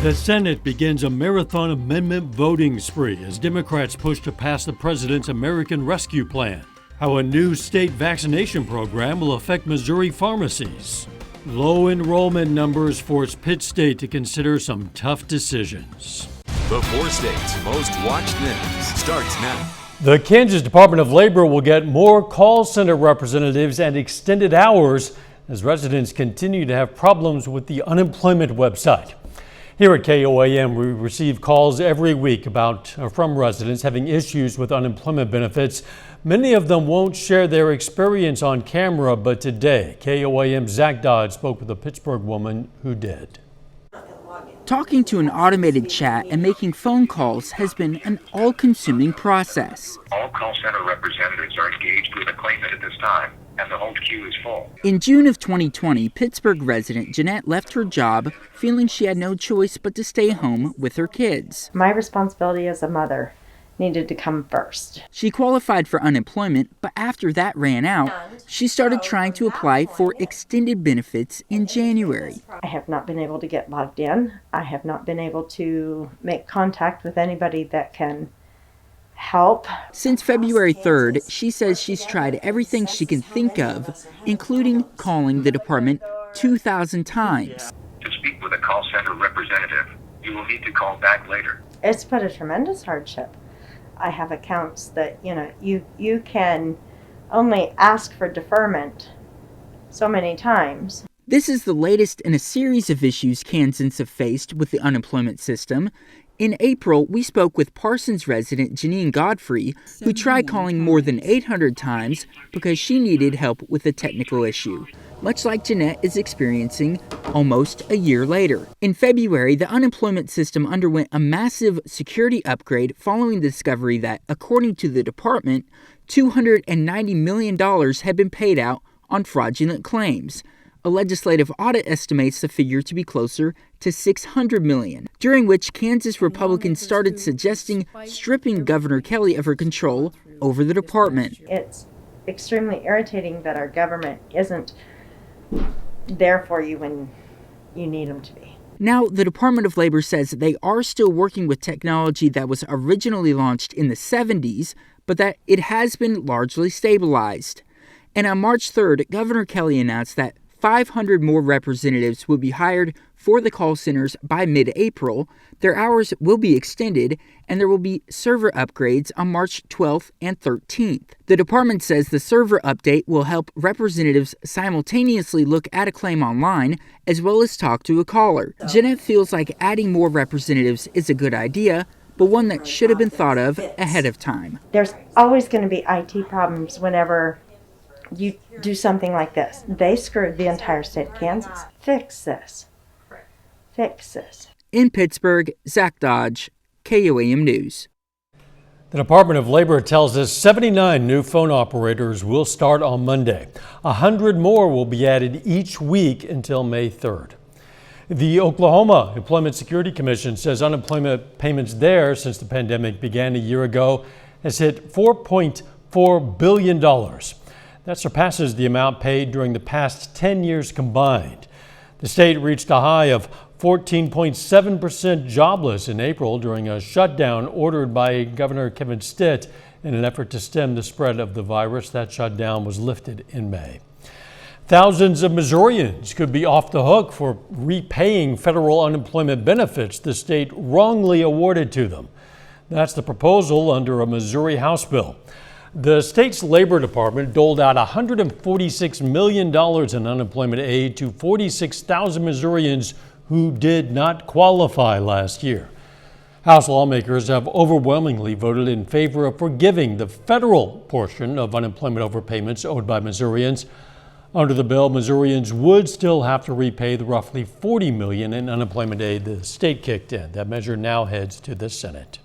The Senate begins a marathon amendment voting spree as Democrats push to pass the president's American Rescue Plan. How a new state vaccination program will affect Missouri pharmacies. Low enrollment numbers force Pitt State to consider some tough decisions. The 4 states' most watched news starts now. The Kansas Department of Labor will get more call center representatives and extended hours as residents continue to have problems with the unemployment website. Here at KOAM, we receive calls every week from residents having issues with unemployment benefits. Many of them won't share their experience on camera, but today, KOAM's Zach Dodge spoke with a Pittsburgh woman who did. Talking to an automated chat and making phone calls has been an all-consuming process. All call center representatives are engaged with a claimant at this time, and the hold queue is full. In June of 2020, Pittsburgh resident Jeanette left her job, feeling she had no choice but to stay home with her kids. My responsibility as a mother needed to come first. She qualified for unemployment, but after that ran out, she started trying to apply for extended benefits in January. I have not been able to get logged in. I have not been able to make contact with anybody that can help. Since February 3rd, she says she's tried everything she can think of, including calling the department 2,000 times. To speak with a call center representative, you will need to call back later. It's put a tremendous hardship. I have accounts that, you can only ask for deferment so many times. This is the latest in a series of issues Kansans have faced with the unemployment system. In April, we spoke with Parsons resident Janine Godfrey, who tried calling more than 800 times because she needed help with a technical issue, much like Jeanette is experiencing almost a year later. In February, the unemployment system underwent a massive security upgrade following the discovery that, according to the department, $290 million had been paid out on fraudulent claims. A legislative audit estimates the figure to be closer to $600 million, during which Kansas Republicans started suggesting stripping Governor Kelly of her control over the department. It's extremely irritating that our government isn't there for you when you need them to be. Now, the Department of Labor says they are still working with technology that was originally launched in the 70s, but that it has been largely stabilized. And on March 3rd, Governor Kelly announced that 500 more representatives will be hired for the call centers by mid-April. Their hours will be extended, and there will be server upgrades on March 12th and 13th. The department says the server update will help representatives simultaneously look at a claim online as well as talk to a caller. Jeanette feels like adding more representatives is a good idea, but one that should have been thought of ahead of time. There's always going to be IT problems whenever you do something like this. They screwed the entire state of Kansas. Fix this. Fix this. In Pittsburgh, Zach Dodge, KOAM News. The Department of Labor tells us 79 new phone operators will start on Monday. 100 more will be added each week until May 3rd. The Oklahoma Employment Security Commission says unemployment payments there since the pandemic began a year ago has hit $4.4 billion. That surpasses the amount paid during the past 10 years combined. The state reached a high of 14.7% jobless in April during a shutdown ordered by Governor Kevin Stitt in an effort to stem the spread of the virus. That shutdown was lifted in May. Thousands of Missourians could be off the hook for repaying federal unemployment benefits the state wrongly awarded to them. That's the proposal under a Missouri House bill. The state's Labor Department doled out $146 million in unemployment aid to 46,000 Missourians who did not qualify last year. House lawmakers have overwhelmingly voted in favor of forgiving the federal portion of unemployment overpayments owed by Missourians. Under the bill, Missourians would still have to repay the roughly $40 million in unemployment aid the state kicked in. That measure now heads to the Senate.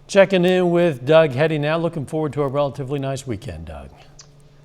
Checking in with Doug Hetty now. Looking forward to a relatively nice weekend, Doug.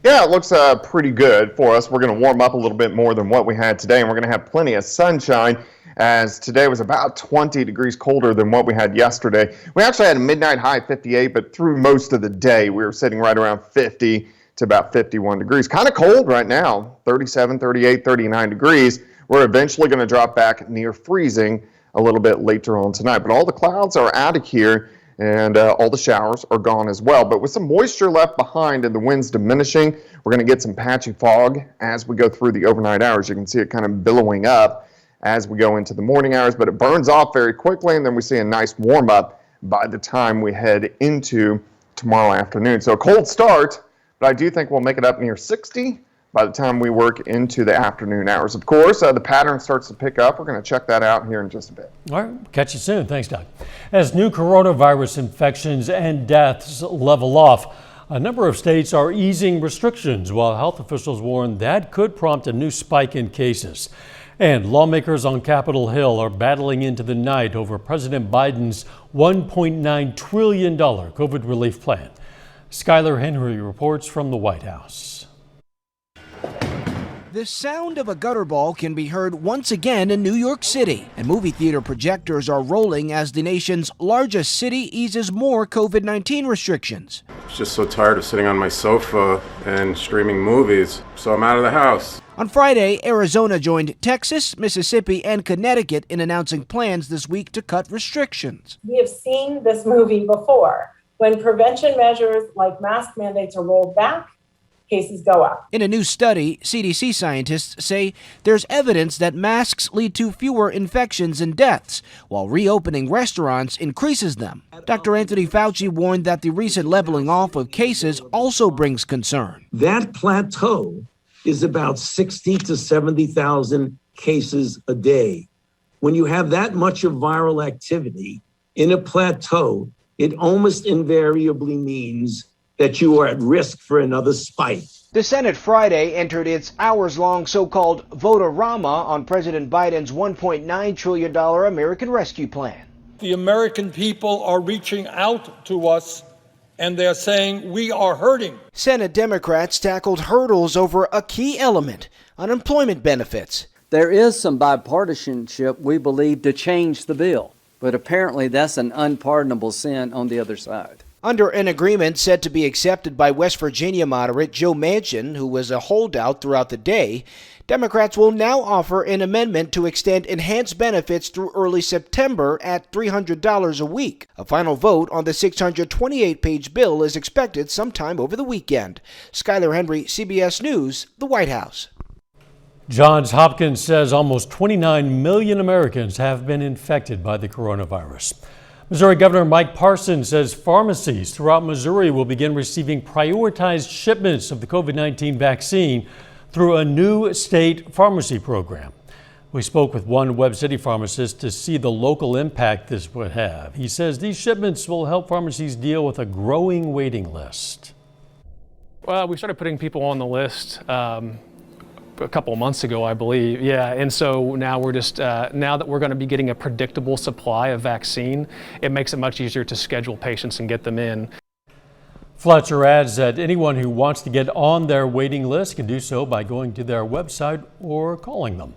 Yeah, it looks pretty good for us. We're going to warm up a little bit more than what we had today, and we're going to have plenty of sunshine, as today was about 20 degrees colder than what we had yesterday. We actually had a midnight high of 58, but through most of the day, we were sitting right around 50 to about 51 degrees. Kind of cold right now, 37, 38, 39 degrees. We're eventually going to drop back near freezing a little bit later on tonight. But all the clouds are out of here, and all the showers are gone as well. But with some moisture left behind and the winds diminishing, we're going to get some patchy fog as we go through the overnight hours. You can see it kind of billowing up as we go into the morning hours, but it burns off very quickly, and then we see a nice warm up by the time we head into tomorrow afternoon. So a cold start, but I do think we'll make it up near 60 by the time we work into the afternoon hours. Of course, the pattern starts to pick up. We're going to check that out here in just a bit. All right, catch you soon. Thanks, Doug. As new coronavirus infections and deaths level off, a number of states are easing restrictions, while health officials warn that could prompt a new spike in cases. And lawmakers on Capitol Hill are battling into the night over President Biden's $1.9 trillion COVID relief plan. Skylar Henry reports from the White House. The sound of a gutter ball can be heard once again in New York City, and movie theater projectors are rolling as the nation's largest city eases more COVID-19 restrictions. I was just so tired of sitting on my sofa and streaming movies, so I'm out of the house. On Friday, Arizona joined Texas, Mississippi, and Connecticut in announcing plans this week to cut restrictions. We have seen this movie before. When prevention measures like mask mandates are rolled back, cases go up. In a new study, CDC scientists say there's evidence that masks lead to fewer infections and deaths, while reopening restaurants increases them. Dr. Anthony Fauci warned that the recent leveling off of cases also brings concern. That plateau is about 60 to 70,000 cases a day. When you have that much of viral activity in a plateau, it almost invariably means that you are at risk for another spike. The Senate Friday entered its hours-long so-called vote-a-rama on President Biden's $1.9 trillion American Rescue Plan. The American people are reaching out to us, and they're saying we are hurting. Senate Democrats tackled hurdles over a key element, unemployment benefits. There is some bipartisanship, we believe, to change the bill, but apparently that's an unpardonable sin on the other side. Under an agreement said to be accepted by West Virginia moderate Joe Manchin, who was a holdout throughout the day, Democrats will now offer an amendment to extend enhanced benefits through early September at $300 a week. A final vote on the 628-page bill is expected sometime over the weekend. Skylar Henry, CBS News, the White House. Johns Hopkins says almost 29 million Americans have been infected by the coronavirus. Missouri Governor Mike Parson says pharmacies throughout Missouri will begin receiving prioritized shipments of the COVID-19 vaccine through a new state pharmacy program. We spoke with one Webb City pharmacist to see the local impact this would have. He says these shipments will help pharmacies deal with a growing waiting list. Well, we started putting people on the list a couple of months ago, I believe. Yeah, and so now we're just, now that we're going to be getting a predictable supply of vaccine, it makes it much easier to schedule patients and get them in. Fletcher adds that anyone who wants to get on their waiting list can do so by going to their website or calling them.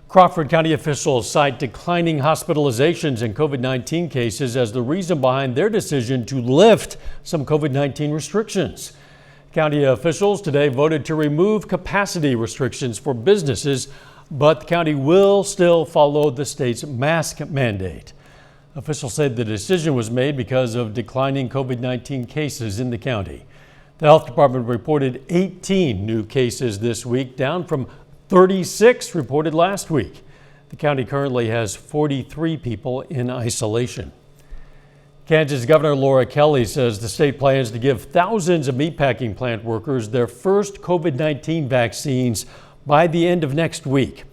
Crawford County officials cite declining hospitalizations and COVID-19 cases as the reason behind their decision to lift some COVID-19 restrictions. County officials today voted to remove capacity restrictions for businesses, but the county will still follow the state's mask mandate. Officials said the decision was made because of declining COVID-19 cases in the county. The health department reported 18 new cases this week, down from 36 reported last week. The county currently has 43 people in isolation. Kansas Governor Laura Kelly says the state plans to give thousands of meatpacking plant workers their first COVID-19 vaccines by the end of next week.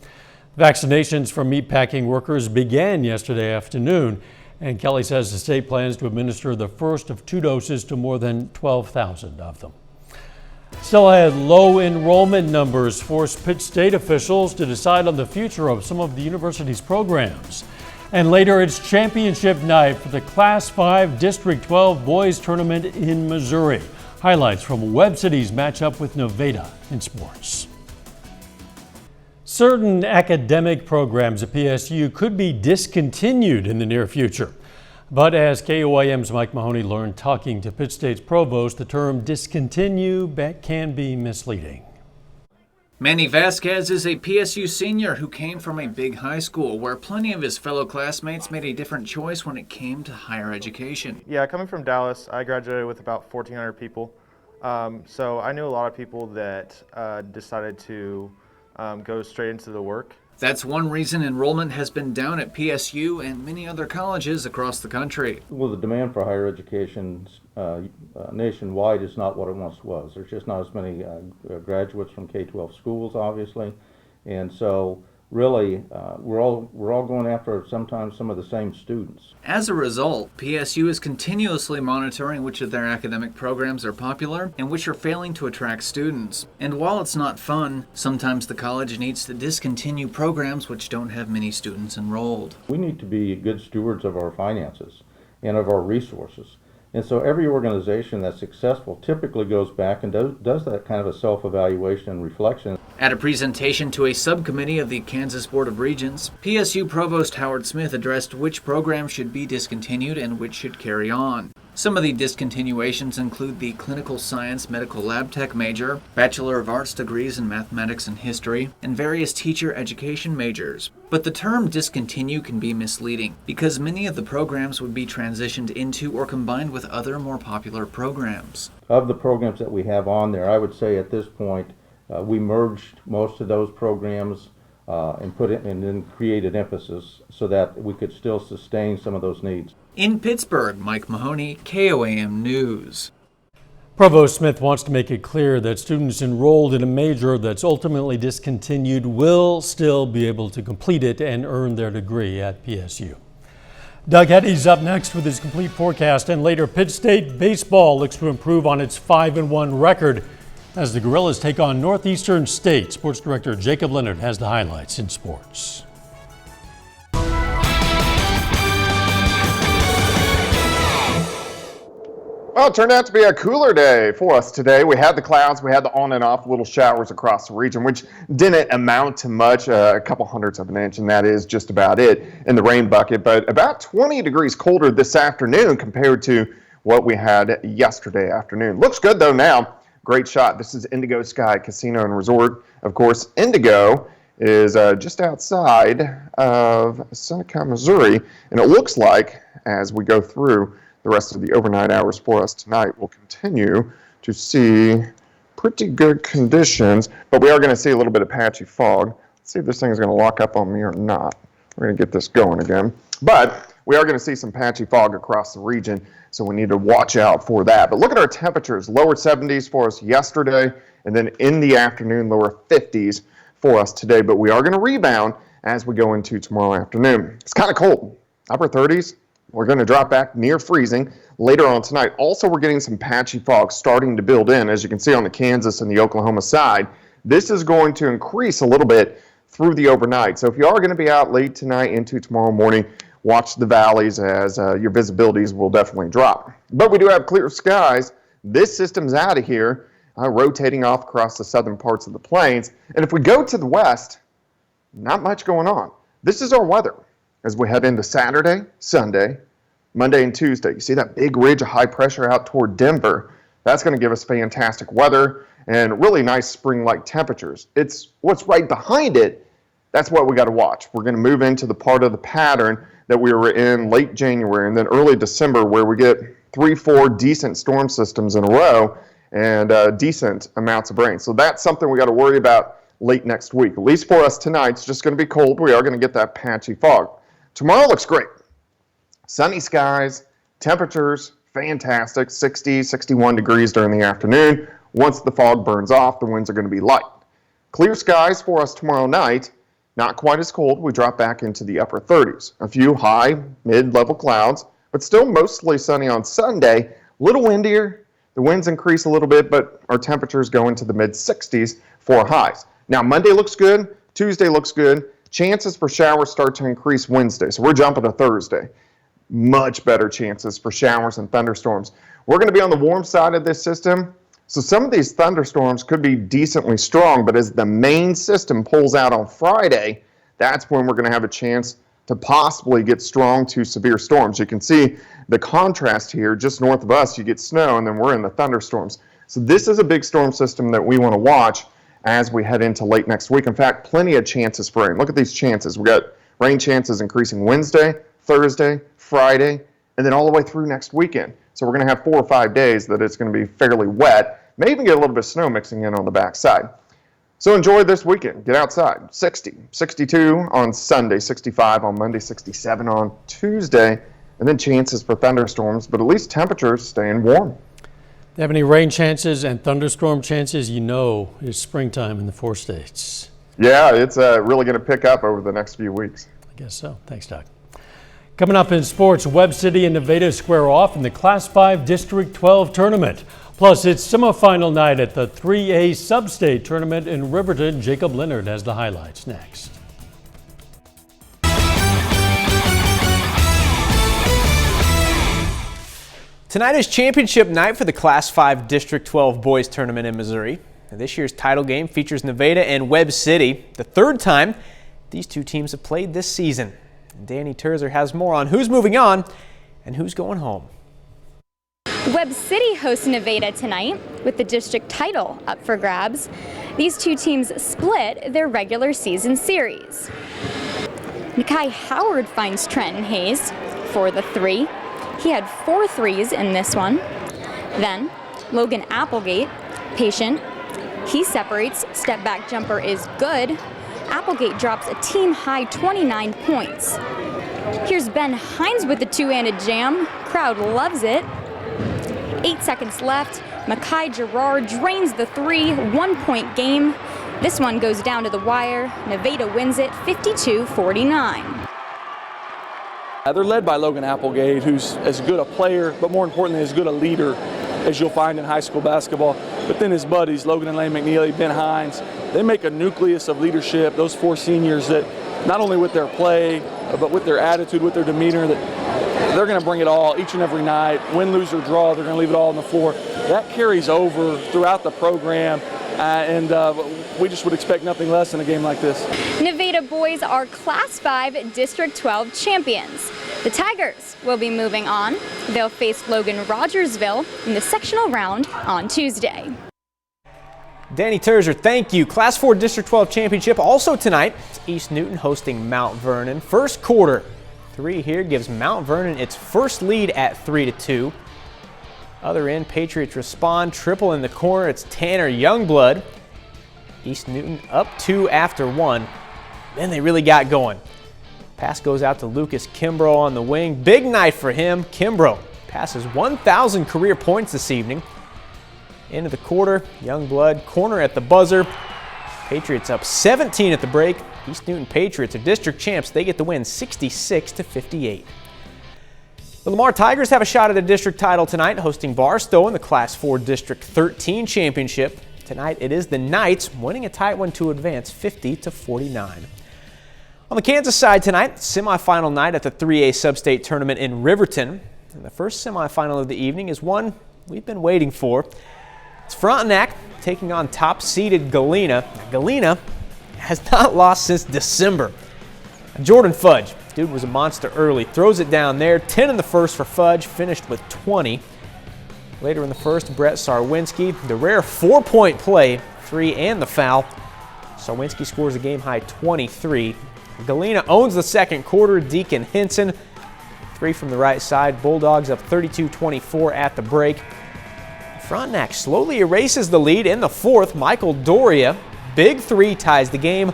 Vaccinations for meatpacking workers began yesterday afternoon, and Kelly says the state plans to administer the first of 2 doses to more than 12,000 of them. Still ahead, low enrollment numbers forced Pitt State officials to decide on the future of some of the university's programs. And later, it's championship night for the Class 5 District 12 Boys Tournament in Missouri. Highlights from Webb City's matchup with Nevada in sports. Certain academic programs at PSU could be discontinued in the near future. But as KOAM's Mike Mahoney learned talking to Pitt State's provost, the term discontinue can be misleading. Manny Vasquez is a PSU senior who came from a big high school where plenty of his fellow classmates made a different choice when it came to higher education. Yeah, coming from Dallas, I graduated with about 1,400 people. So I knew a lot of people that decided to go straight into the work. That's one reason enrollment has been down at PSU and many other colleges across the country. Well, the demand for higher education nationwide is not what it once was. There's just not as many graduates from K-12 schools, obviously, and so really we're all going after sometimes some of the same students. As a result, PSU is continuously monitoring which of their academic programs are popular and which are failing to attract students. And while it's not fun, sometimes the college needs to discontinue programs which don't have many students enrolled. We need to be good stewards of our finances and of our resources. And so every organization that's successful typically goes back and does that kind of a self-evaluation and reflection. At a presentation to a subcommittee of the Kansas Board of Regents, PSU Provost Howard Smith addressed which programs should be discontinued and which should carry on. Some of the discontinuations include the Clinical Science Medical Lab Tech major, Bachelor of Arts degrees in Mathematics and History, and various teacher education majors. But the term discontinue can be misleading because many of the programs would be transitioned into or combined with other more popular programs. Of the programs that we have on there, I would say at this point we merged most of those programs and put it and then created emphasis so that we could still sustain some of those needs. In Pittsburgh, Mike Mahoney, KOAM News. Provost Smith wants to make it clear that students enrolled in a major that's ultimately discontinued will still be able to complete it and earn their degree at PSU. Doug Hetty's up next with his complete forecast, and later Pitt State baseball looks to improve on its 5-1 record as the Gorillas take on Northeastern State. Sports Director Jacob Leonard has the highlights in sports. Well, it turned out to be a cooler day for us today. We had the clouds, we had the on and off little showers across the region, which didn't amount to much, a couple hundredths of an inch, and that is just about it in the rain bucket. But about 20 degrees colder this afternoon compared to what we had yesterday afternoon. Looks good though now. Great shot. This is Indigo Sky Casino and Resort. Of course, Indigo is just outside of Seneca, Missouri, and it looks like as we go through the rest of the overnight hours for us tonight, we'll continue to see pretty good conditions, but we are going to see a little bit of patchy fog. Let's see if this thing is going to lock up on me or not. We're going to get this going again. But we are going to see some patchy fog across the region, so we need to watch out for that. But look at our temperatures. Lower 70s for us yesterday, and then in the afternoon, lower 50s for us today. But we are going to rebound as we go into tomorrow afternoon. It's kind of cold. Upper 30s. We're going to drop back near freezing later on tonight. Also, we're getting some patchy fog starting to build in, as you can see on the Kansas and the Oklahoma side. This is going to increase a little bit through the overnight. So if you are going to be out late tonight into tomorrow morning, watch the valleys as your visibilities will definitely drop. But we do have clear skies. This system's out of here, rotating off across the southern parts of the plains. And if we go to the west, not much going on. This is our weather as we head into Saturday, Sunday, Monday, and Tuesday. You see that big ridge of high pressure out toward Denver. That's going to give us fantastic weather and really nice spring-like temperatures. It's what's right behind it. That's what we got to watch. We're going to move into the part of the pattern that we were in late January and then early December, where we get 3-4 decent storm systems in a row and decent amounts of rain. So that's something we got to worry about late next week. At least for us tonight, it's just going to be cold. We are going to get that patchy fog. Tomorrow looks great. Sunny skies, temperatures fantastic, 60, 61 degrees during the afternoon. Once the fog burns off, the winds are going to be light. Clear skies for us tomorrow night. Not quite as cold. We drop back into the upper 30s. A few high, mid-level clouds, but still mostly sunny on Sunday. A little windier. The winds increase a little bit, but our temperatures go into the mid-60s for highs. Now, Monday looks good. Tuesday looks good. Chances for showers start to increase Wednesday, so we're jumping to Thursday. Much better chances for showers and thunderstorms. We're going to be on the warm side of this system, so some of these thunderstorms could be decently strong, but as the main system pulls out on Friday, that's when we're going to have a chance to possibly get strong to severe storms. You can see the contrast here. Just north of us, you get snow, and then we're in the thunderstorms. So this is a big storm system that we want to watch as we head into late next week. In fact, plenty of chances for rain. Look at these chances. We got rain chances increasing Wednesday, Thursday, Friday, and then all the way through next weekend. So we're going to have 4 or 5 days that it's going to be fairly wet. May even get a little bit of snow mixing in on the backside. So enjoy this weekend. Get outside. 60, 62 on Sunday, 65 on Monday, 67 on Tuesday, and then chances for thunderstorms, but at least temperatures staying warm. If you have any rain chances and thunderstorm chances, you know it's springtime in the 4 states. Yeah, it's really going to pick up over the next few weeks. I guess so. Thanks, Doug. Coming up in sports, Webb City and Nevada square off in the Class 5 District 12 tournament. Plus, it's semifinal night at the 3A Sub-State tournament in Riverton. Jacob Leonard has the highlights next. Tonight is championship night for the Class 5 District 12 boys tournament in Missouri. And this year's title game features Nevada and Webb City, the third time these two teams have played this season. Danny Terzer has more on who's moving on and who's going home. Webb City hosts Nevada tonight with the district title up for grabs. These two teams split their regular season series. Nikai Howard finds Trenton Hayes for the 3. He had 4 threes in this one. Then Logan Applegate, patient. He separates, step back jumper is good. Applegate drops a team high 29 points. Here's Ben Hines with the 2-handed jam. Crowd loves it. 8 seconds left. Makai Gerard drains the 3, 1-point game. This one goes down to the wire. Nevada wins it 52-49. They're led by Logan Applegate, who's as good a player, but more importantly, as good a leader as you'll find in high school basketball. But then his buddies, Logan and Lane McNeely, Ben Hines, they make a nucleus of leadership, those 4 seniors that not only with their play, but with their attitude, with their demeanor, that they're going to bring it all each and every night. Win, lose, or draw, they're going to leave it all on the floor. That carries over throughout the program, and we just would expect nothing less in a game like this. Nevada boys are Class 5 District 12 champions. The Tigers will be moving on. They'll face Logan Rogersville in the sectional round on Tuesday. Danny Terzer, thank you. Class 4 District 12 championship also tonight. It's East Newton hosting Mount Vernon. First quarter, 3 here gives Mount Vernon its first lead at 3-2. Other end, Patriots respond, triple in the corner. It's Tanner Youngblood. East Newton up 2 after 1. Then they really got going. Pass goes out to Lucas Kimbrough on the wing. Big night for him. Kimbrough passes 1,000 career points this evening. Into the quarter, Youngblood corner at the buzzer. Patriots up 17 at the break. East Newton Patriots are district champs. They get the win 66-58. The Lamar Tigers have a shot at a district title tonight, hosting Barstow in the Class 4 District 13 championship. Tonight it is the Knights winning a tight one to advance 50-49. On the Kansas side tonight, semifinal night at the 3A Sub-State tournament in Riverton. And the first semifinal of the evening is one we've been waiting for. It's Frontenac taking on top-seeded Galena. Galena has not lost since December. Jordan Fudge, dude was a monster early, throws it down there. 10 in the first for Fudge, finished with 20. Later in the first, Brett Sarwinski, the rare 4-point play, 3 and the foul. Sarwinski scores a game-high 23. Galena owns the second quarter. Deacon Henson, 3 from the right side. Bulldogs up 32-24 at the break. Frontenac slowly erases the lead in the fourth. Michael Doria, big 3 ties the game,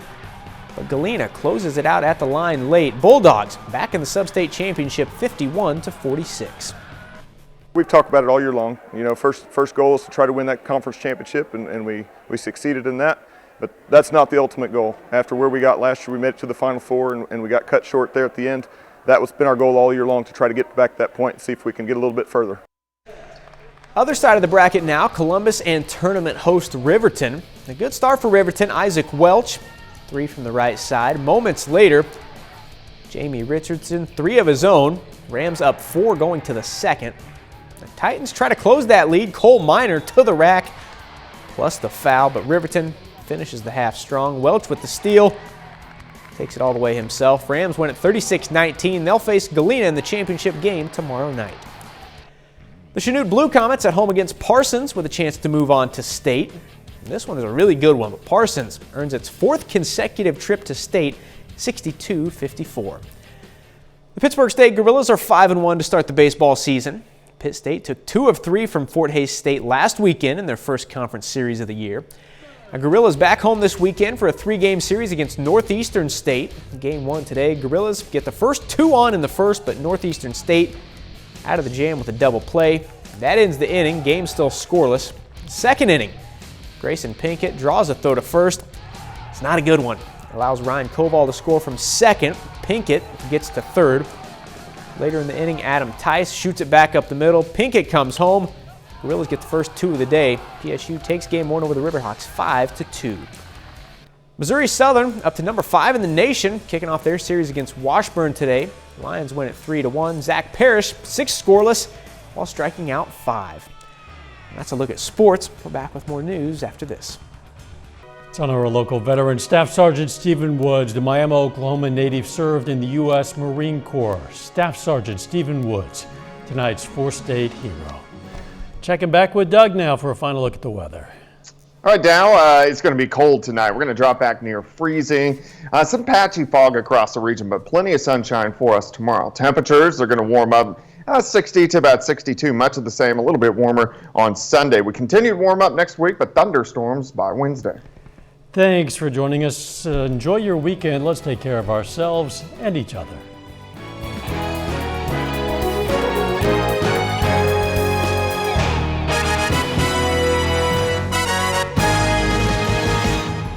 but Galena closes it out at the line late. Bulldogs back in the Sub-State Championship 51-46. We've talked about it all year long. You know, first goal is to try to win that conference championship, and we succeeded in that. But that's not the ultimate goal. After where we got last year, we made it to the Final Four, and we got cut short there at the end. That was been our goal all year long, to try to get back to that point and see if we can get a little bit further. Other side of the bracket now, Columbus and tournament host Riverton. A good start for Riverton. Isaac Welch, 3 from the right side. Moments later, Jamie Richardson, 3 of his own. Rams up 4 going to the second. The Titans try to close that lead. Cole Minor to the rack, plus the foul, but Riverton finishes the half strong. Welch with the steal, takes it all the way himself. Rams win at 36-19. They'll face Galena in the championship game tomorrow night. The Chanute Blue Comets at home against Parsons with a chance to move on to state. This one is a really good one, but Parsons earns its 4th consecutive trip to state, 62-54. The Pittsburg State Gorillas are 5-1 to start the baseball season. Pitt State took 2 of 3 from Fort Hays State last weekend in their first conference series of the year. Now, Gorillas back home this weekend for a 3-game series against Northeastern State. Game 1 today, Gorillas get the first 2 on in the first, but Northeastern State out of the jam with a double play. That ends the inning. Game still scoreless. Second inning, Grayson Pinkett draws a throw to first. It's not a good one. It allows Ryan Koval to score from second. Pinkett gets to third. Later in the inning, Adam Tice shoots it back up the middle. Pinkett comes home. Gorillas get the first 2 of the day. PSU takes game 1 over the Riverhawks 5-2. Missouri Southern up to number 5 in the nation, kicking off their series against Washburn today. Lions win at 3-1. Zach Parrish, 6 scoreless, while striking out 5. And that's a look at sports. We're back with more news after this. It's on our local veteran, Staff Sergeant Stephen Woods, the Miami, Oklahoma native, served in the U.S. Marine Corps. Staff Sergeant Stephen Woods, tonight's 4-state hero. Checking back with Doug now for a final look at the weather. All right, Dow, it's going to be cold tonight. We're going to drop back near freezing. Some patchy fog across the region, but plenty of sunshine for us tomorrow. Temperatures are going to warm up 60 to about 62, much of the same, a little bit warmer on Sunday. We continue to warm up next week, but thunderstorms by Wednesday. Thanks for joining us. Enjoy your weekend. Let's take care of ourselves and each other.